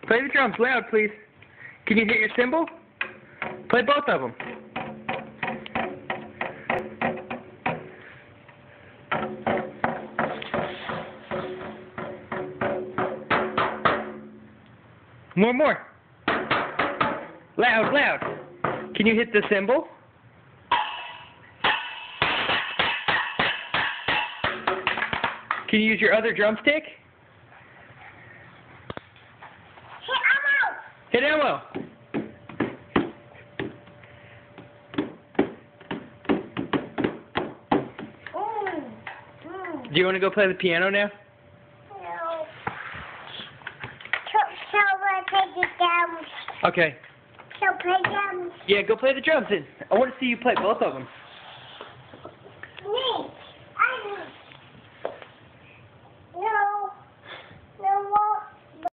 Play the drums loud, please. Can you hit your cymbal? Play both of them. One more. Loud, loud. Can you hit the cymbal? Can you use your other drumstick? Hit Elmo. Do you want to go play the piano now? No. So I play the drums. Okay. So play drums. Yeah, go play the drums. I want to see you play both of them.